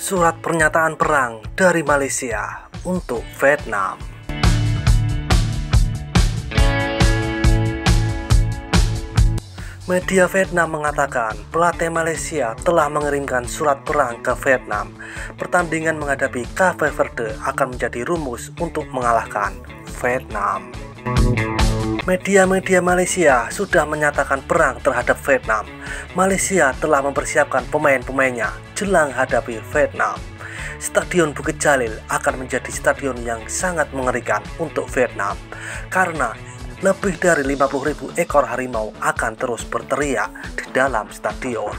Surat pernyataan perang dari Malaysia untuk Vietnam. Media Vietnam mengatakan pelatih Malaysia telah mengirimkan surat perang ke Vietnam. Pertandingan menghadapi Cape Verde akan menjadi rumus untuk mengalahkan Vietnam. Media-media Malaysia sudah menyatakan perang terhadap Vietnam. Malaysia telah mempersiapkan pemain-pemainnya jelang hadapi Vietnam. Stadion Bukit Jalil akan menjadi stadion yang sangat mengerikan untuk Vietnam karena lebih dari 50.000 ekor harimau akan terus berteriak di dalam stadion.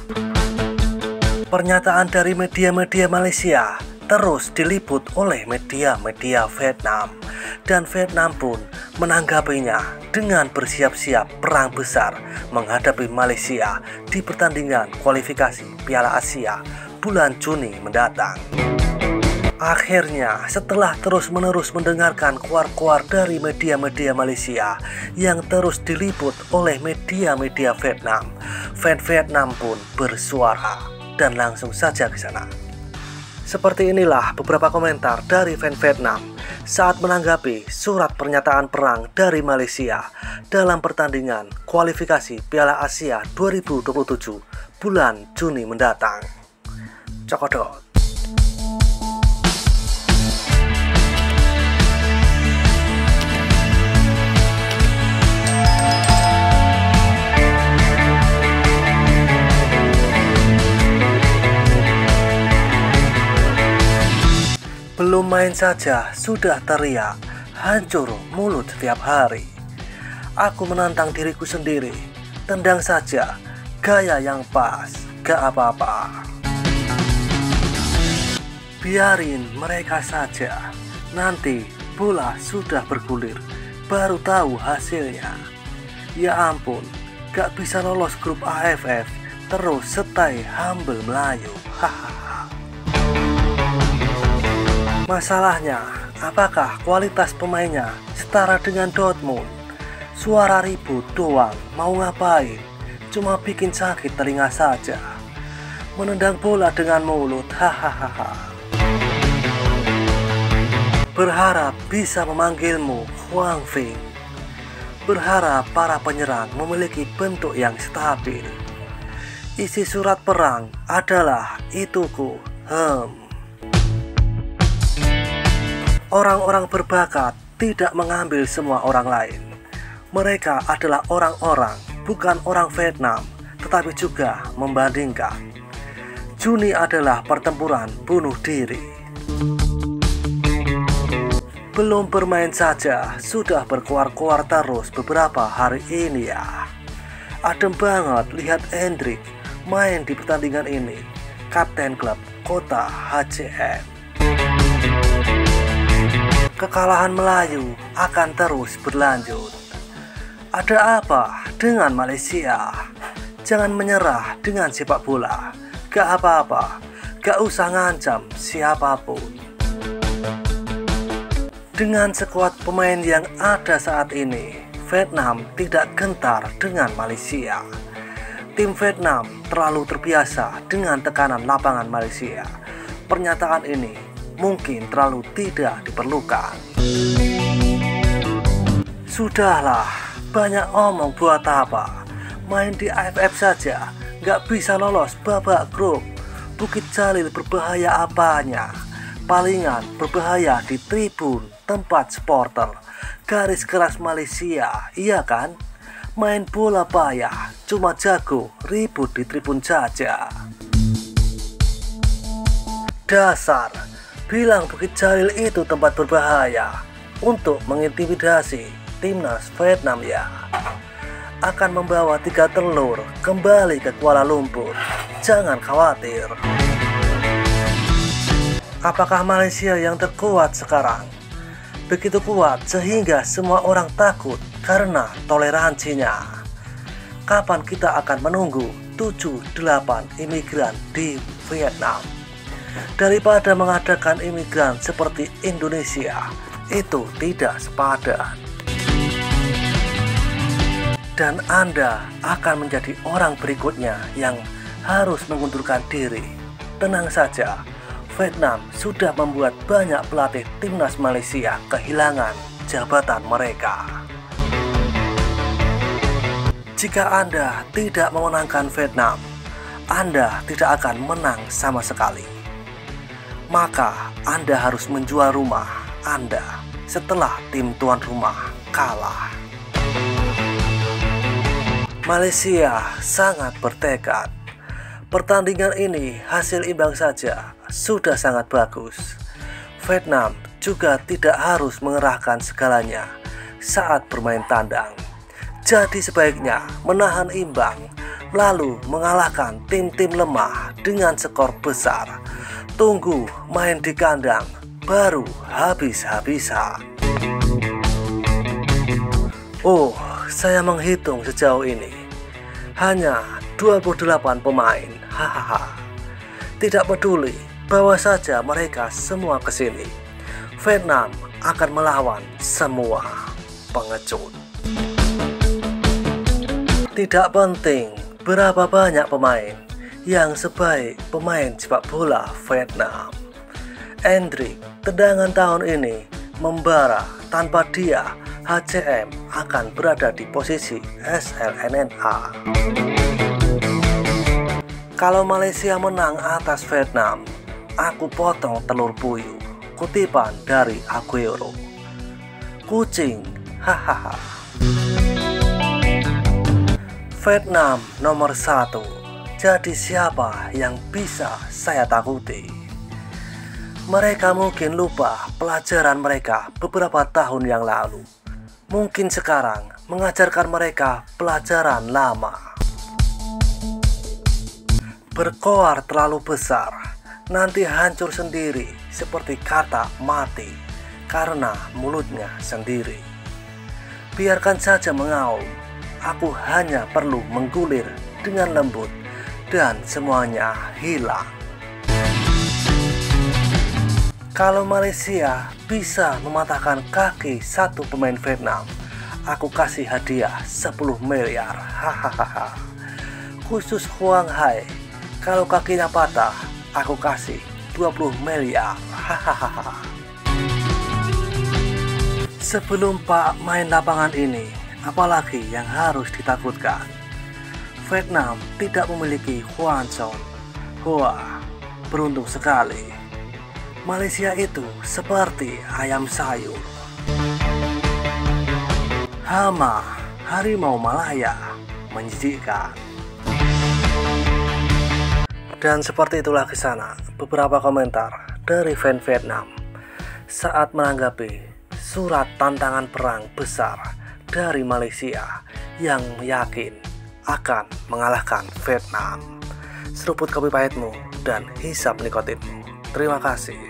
Pernyataan dari media-media Malaysia terus diliput oleh media-media Vietnam, dan Vietnam pun menanggapinya dengan bersiap-siap perang besar menghadapi Malaysia di pertandingan kualifikasi Piala Asia bulan Juni mendatang. Akhirnya, setelah terus-menerus mendengarkan kuar-kuar dari media-media Malaysia yang terus diliput oleh media-media Vietnam, fan Vietnam pun bersuara dan langsung saja ke sana. Seperti inilah beberapa komentar dari fan Vietnam saat menanggapi surat pernyataan perang dari Malaysia dalam pertandingan kualifikasi Piala Asia 2027 bulan Juni mendatang. Cokodot. Belum main saja sudah teriak, hancur mulut setiap hari. Aku menantang diriku sendiri, tendang saja, gaya yang pas, gak apa-apa. Biarin mereka saja, nanti bola sudah bergulir, baru tahu hasilnya. Ya ampun, gak bisa lolos grup AFF, terus setai humble Melayu, hahaha. Masalahnya, apakah kualitas pemainnya setara dengan Dortmund? Suara ribut doang, mau ngapain? Cuma bikin sakit telinga saja. Menendang bola dengan mulut, hahaha. Berharap bisa memanggilmu Huang Fing. Berharap para penyerang memiliki bentuk yang stabil. Isi surat perang adalah ituku, Orang-orang berbakat tidak mengambil semua orang lain. Mereka adalah orang-orang, bukan orang Vietnam, tetapi juga membandingkan. Juni adalah pertempuran bunuh diri. Belum bermain saja, sudah berkuar-kuar terus beberapa hari ini ya. Adem banget lihat Hendrik main di pertandingan ini, kapten klub Kota HCM. Kekalahan Melayu akan terus berlanjut. Ada apa dengan Malaysia? Jangan menyerah dengan sepak bola. Gak apa-apa, gak usah ngancam siapapun. Dengan sekuat pemain yang ada saat ini, Vietnam tidak gentar dengan Malaysia. Tim Vietnam terlalu terbiasa dengan tekanan lapangan Malaysia. Pernyataan ini mungkin terlalu tidak diperlukan. Sudahlah, banyak omong buat apa? Main di AFF saja, gak bisa lolos babak grup. Bukit Jalil berbahaya apanya? Palingan berbahaya di tribun tempat supporter. Garis keras Malaysia, iya kan? Main bola payah, cuma jago ribut di tribun saja. Dasar, bilang Bukit Jalil itu tempat berbahaya untuk mengintimidasi timnas Vietnam ya. Akan membawa 3 telur kembali ke Kuala Lumpur. Jangan khawatir. Apakah Malaysia yang terkuat sekarang? Begitu kuat sehingga semua orang takut karena toleransinya. Kapan kita akan menunggu 7-8 imigran di Vietnam? Daripada mengadakan imigran seperti Indonesia, itu tidak sepadan. Dan Anda akan menjadi orang berikutnya yang harus mengundurkan diri. Tenang saja, Vietnam sudah membuat banyak pelatih timnas Malaysia kehilangan jabatan mereka. Jika Anda tidak memenangkan Vietnam, Anda tidak akan menang sama sekali. Maka Anda harus menjual rumah Anda setelah tim tuan rumah kalah. Malaysia sangat bertekad. Pertandingan ini hasil imbang saja sudah sangat bagus. Vietnam juga tidak harus mengerahkan segalanya saat bermain tandang. Jadi sebaiknya menahan imbang, lalu mengalahkan tim-tim lemah dengan skor besar. Tunggu main di kandang, baru habis-habisan. Oh, saya menghitung sejauh ini hanya 28 pemain. Hahaha. Tidak peduli, bawa saja mereka semua ke sini. Vietnam akan melawan semua pengecut. Tidak penting berapa banyak pemain yang sebaik pemain sepak bola Vietnam. Endrick, tendangan tahun ini membara. Tanpa dia, HCM akan berada di posisi SLNNA. Kalau Malaysia menang atas Vietnam, aku potong telur puyuh. Kutipan dari Aguero. Kucing, hahaha. Vietnam nomor 1. Jadi siapa yang bisa saya takuti? Mereka mungkin lupa pelajaran mereka beberapa tahun yang lalu. Mungkin sekarang mengajarkan mereka pelajaran lama. Berkoar terlalu besar, nanti hancur sendiri seperti kata mati karena mulutnya sendiri. Biarkan saja mengaum, aku hanya perlu menggulir dengan lembut dan semuanya hilang. Kalau Malaysia bisa mematahkan kaki satu pemain Vietnam, aku kasih hadiah 10 miliar. Hahaha. Khusus Huang Hai, kalau kakinya patah, aku kasih 20 miliar. Hahaha. Sebelum Pak main lapangan ini, apalagi yang harus ditakutkan? Vietnam tidak memiliki Hwan Son. Wah, beruntung sekali. Malaysia itu seperti ayam sayur. Hama, harimau Malaya, menjijikkan. Dan seperti itulah kisah beberapa komentar dari fan Vietnam saat menanggapi surat tantangan perang besar dari Malaysia yang yakin akan mengalahkan Vietnam. Seruput kopi pahitmu dan hisap nikotinmu. Terima kasih.